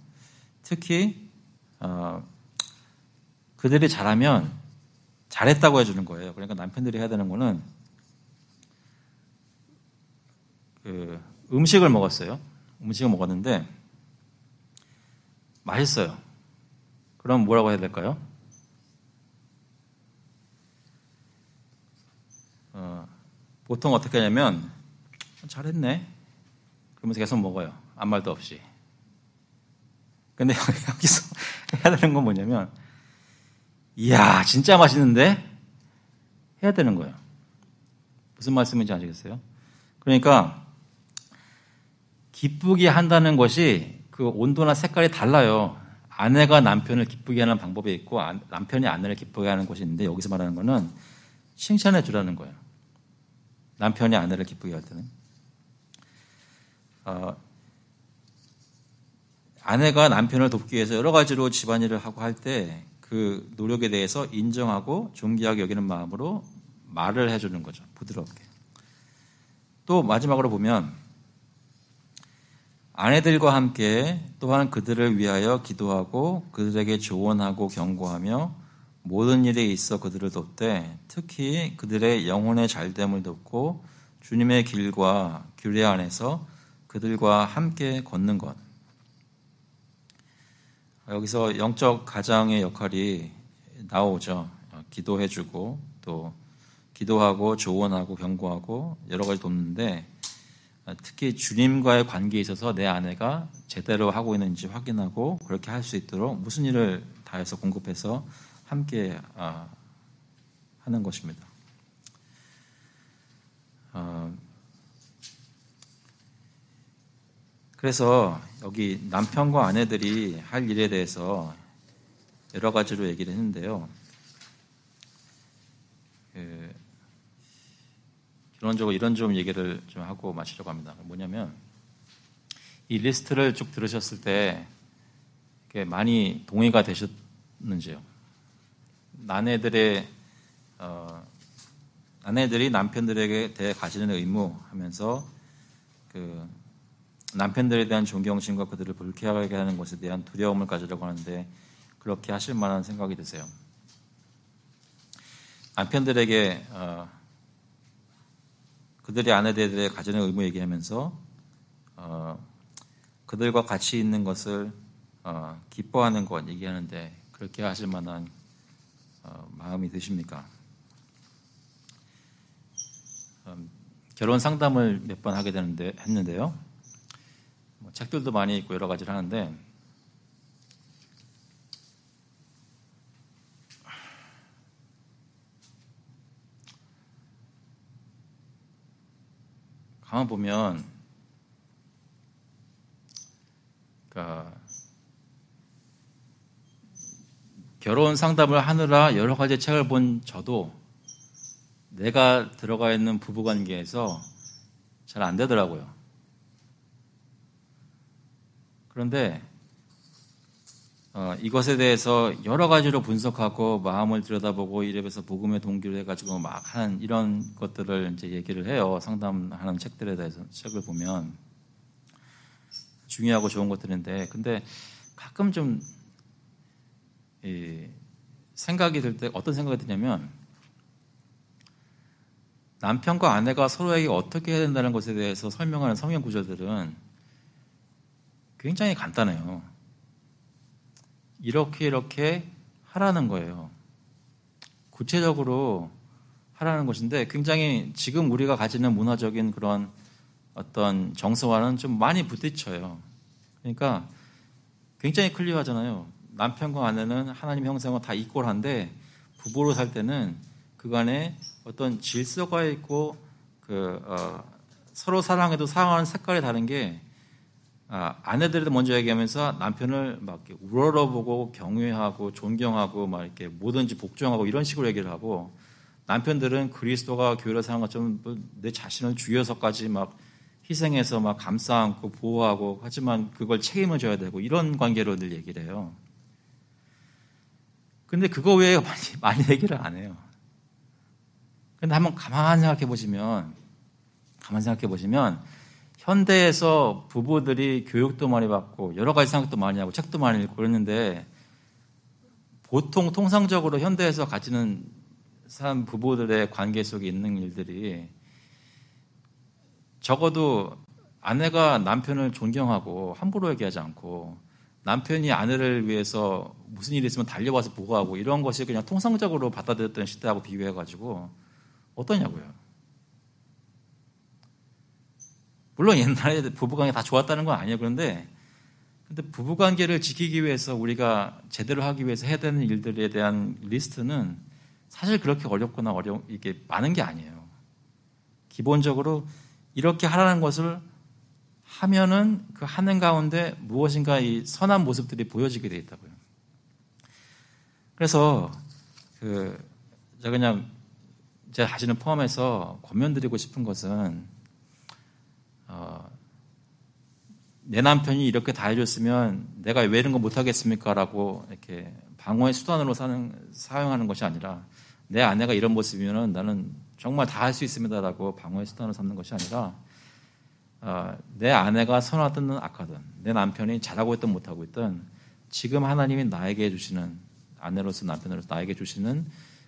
특히 그들이 잘하면 잘했다고 해주는 거예요. 그러니까 남편들이 해야 되는 거는 음식을 먹었어요. 음식을 먹었는데 맛있어요. 그럼 뭐라고 해야 될까요? 보통 어떻게 하냐면 잘했네. 그러면서 계속 먹어요. 아무 말도 없이. 근데 여기서 해야 되는 건 뭐냐면 이야 진짜 맛있는데 해야 되는 거예요. 무슨 말씀인지 아시겠어요? 그러니까 기쁘게 한다는 것이 그 온도나 색깔이 달라요. 아내가 남편을 기쁘게 하는 방법이 있고 남편이 아내를 기쁘게 하는 것이 있는데 여기서 말하는 거는 칭찬해 주라는 거예요. 남편이 아내를 기쁘게 할 때는. 아내가 남편을 돕기 위해서 여러 가지로 집안일을 하고 할 때 그 노력에 대해서 인정하고 존귀하게 여기는 마음으로 말을 해주는 거죠. 부드럽게. 또 마지막으로 보면 아내들과 함께 또한 그들을 위하여 기도하고 그들에게 조언하고 경고하며 모든 일에 있어 그들을 돕되 특히 그들의 영혼의 잘됨을 돕고 주님의 길과 규례 안에서 그들과 함께 걷는 것. 여기서 영적 가장의 역할이 나오죠. 기도해주고 또 기도하고 조언하고 경고하고 여러 가지 돕는데 특히 주님과의 관계에 있어서 내 아내가 제대로 하고 있는지 확인하고 그렇게 할 수 있도록 무슨 일을 다해서 공급해서 함께 하는 것입니다. 그래서 여기 남편과 아내들이 할 일에 대해서 여러 가지로 얘기를 했는데요. 기본적으로 이런 좀 얘기를 좀 하고 마치려고 합니다. 뭐냐면 이 리스트를 쭉 들으셨을 때 많이 동의가 되셨는지요? 아내들이 남편들에게 대해 가지는 의무 하면서 그 남편들에 대한 존경심과 그들을 불쾌하게 하는 것에 대한 두려움을 가지려고 하는데 그렇게 하실 만한 생각이 드세요. 남편들에게 그들의 아내들에 대해 가지는 의무 얘기하면서 그들과 같이 있는 것을 기뻐하는 것 얘기하는데 그렇게 하실 만한 마음이 드십니까? 결혼 상담을 몇 번 하게 했는데요. 책들도 많이 읽고 여러 가지를 하는데 가만 보면 결혼 상담을 하느라 여러 가지 책을 본 저도 내가 들어가 있는 부부관계에서 잘 안 되더라고요. 그런데 이것에 대해서 여러 가지로 분석하고 마음을 들여다보고 이래서 복음의 동기로 해가지고 막 하는 이런 것들을 이제 얘기를 해요. 상담하는 책들에 대해서 책을 보면 중요하고 좋은 것들인데, 근데 가끔 좀 생각이 들 때 어떤 생각이 드냐면 남편과 아내가 서로에게 어떻게 해야 된다는 것에 대해서 설명하는 성경 구절들은 굉장히 간단해요. 이렇게 하라는 거예요. 구체적으로 하라는 것인데 굉장히 지금 우리가 가지는 문화적인 그런 어떤 정서와는 좀 많이 부딪혀요. 그러니까 굉장히 클리어하잖아요. 남편과 아내는 하나님 형상과 다 이꼴한데 부부로 살 때는 그간에 어떤 질서가 있고 서로 사랑해도 사랑하는 색깔이 다른 게 아내들도 먼저 얘기하면서 남편을 막 이렇게 우러러보고 경외하고 존경하고 막 이렇게 뭐든지 복종하고 이런 식으로 얘기를 하고 남편들은 그리스도가 교회를 사랑한 것처럼 내 자신을 죽여서까지 막 희생해서 막 감싸 안고 보호하고 하지만 그걸 책임을 져야 되고 이런 관계로 늘 얘기를 해요. 근데 그거 외에 많이 얘기를 안 해요. 근데 한번 가만히 생각해 보시면 현대에서 부부들이 교육도 많이 받고 여러 가지 생각도 많이 하고 책도 많이 읽고 그랬는데 보통 통상적으로 현대에서 가지는 사람 부부들의 관계 속에 있는 일들이 적어도 아내가 남편을 존경하고 함부로 얘기하지 않고 남편이 아내를 위해서 무슨 일이 있으면 달려와서 보고하고 이런 것이 그냥 통상적으로 받아들였던 시대하고 비교해가지고 어떠냐고요. 물론 옛날에 부부관계 다 좋았다는 건 아니에요. 그런데 부부관계를 지키기 위해서 우리가 제대로 하기 위해서 해야 되는 일들에 대한 리스트는 사실 그렇게 어렵거나 이게 많은 게 아니에요. 기본적으로 이렇게 하라는 것을 하면은 그 하는 가운데 무엇인가 이 선한 모습들이 보여지게 돼 있다고요. 그래서 제가 그냥 제 자신을 포함해서 권면드리고 싶은 것은 내 남편이 이렇게 다 해줬으면 내가 왜 이런 거 못하겠습니까? 라고 이렇게 방어의 수단으로 사용하는 것이 아니라 내 아내가 이런 모습이면 나는 정말 다 할 수 있습니다라고 방어의 수단으로 삼는 것이 아니라 내 아내가 선하든 악하든 내 남편이 잘하고 있든 못하고 있든 지금 하나님이 나에게 주시는 아내로서 남편으로서 나에게 주시는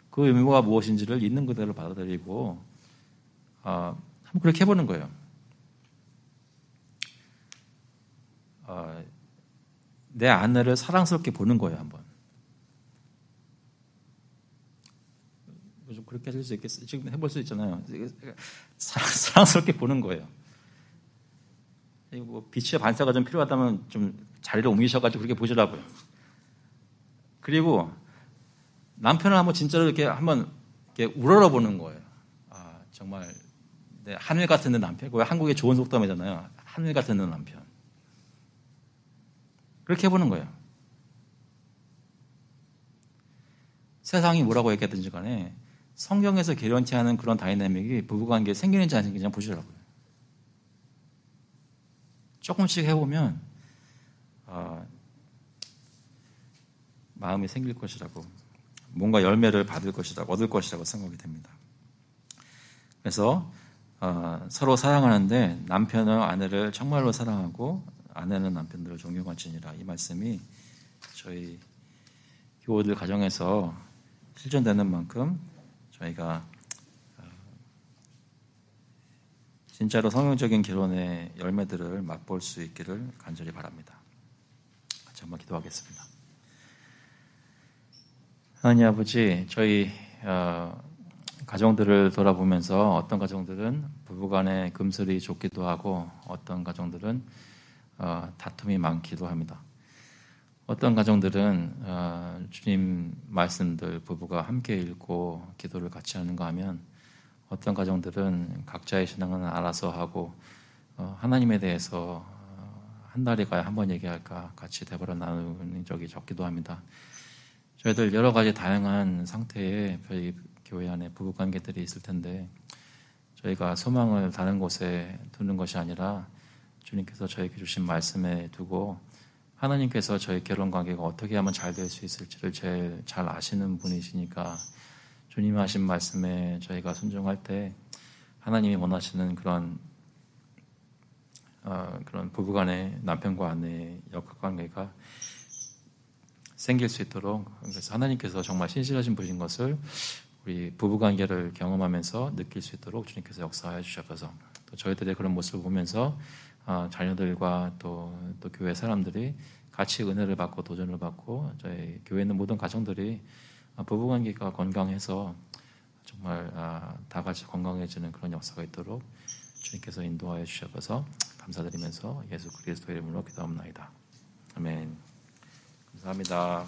그 의무가 무엇인지를 있는 그대로 받아들이고 한번 그렇게 해보는 거예요. 내 아내를 사랑스럽게 보는 거예요. 한번. 좀 그렇게 하실 수 있겠어요? 지금 해볼 수 있잖아요. 사랑스럽게 보는 거예요. 뭐 빛의 반사가 좀 필요하다면 좀 자리를 옮기셔가지고 그렇게 보시라고요. 그리고 남편을 한번 진짜로 이렇게 한번 이렇게 우러러 보는 거예요. 정말 내 하늘 같은 내 남편. 그거 한국의 좋은 속담이잖아요. 하늘 같은 내 남편. 그렇게 해보는 거예요. 세상이 뭐라고 얘기하든지 간에 성경에서 개런티하는 그런 다이내믹이 부부관계에 생기는지 안 생기는지 보시라고요. 조금씩 해보면 마음이 생길 것이라고 뭔가 열매를 받을 것이라고 얻을 것이라고 생각이 됩니다. 그래서 서로 사랑하는데 남편은 아내를 정말로 사랑하고 아내는 남편들을 존경하지니라 이 말씀이 저희 교우들 가정에서 실천되는 만큼 저희가 진짜로 성경적인 결혼의 열매들을 맛볼 수 있기를 간절히 바랍니다. 같이 한번 기도하겠습니다. 하나님 아버지, 저희 가정들을 돌아보면서 어떤 가정들은 부부간에 금슬이 좋기도 하고 어떤 가정들은 다툼이 많기도 합니다. 어떤 가정들은 주님 말씀들 부부가 함께 읽고 기도를 같이 하는가 하면 어떤 가정들은 각자의 신앙은 알아서 하고 하나님에 대해서 한 달에 가야 한 번 얘기할까 같이 대화를 나누는 적이 적기도 합니다. 저희들 여러 가지 다양한 상태의 저희 교회 안에 부부관계들이 있을 텐데 저희가 소망을 다른 곳에 두는 것이 아니라 주님께서 저에게 주신 말씀에 두고 하나님께서 저희 결혼관계가 어떻게 하면 잘 될 수 있을지를 제일 잘 아시는 분이시니까 주님이 하신 말씀에 저희가 순종할 때 하나님이 원하시는 그런 부부간의 남편과 아내의 역학관계가 생길 수 있도록 그래서 하나님께서 정말 신실하신 분인 것을 우리 부부관계를 경험하면서 느낄 수 있도록 주님께서 역사해 주셔서 또 저희들의 그런 모습을 보면서 자녀들과 또 교회 사람들이 같이 은혜를 받고 도전을 받고 저희 교회에 있는 모든 가정들이 부부관계가 건강해서 정말 다 같이 건강해지는 그런 역사가 있도록 주님께서 인도하여 주셔서 감사드리면서 예수 그리스도의 이름으로 기도합니다. 아멘. 감사합니다.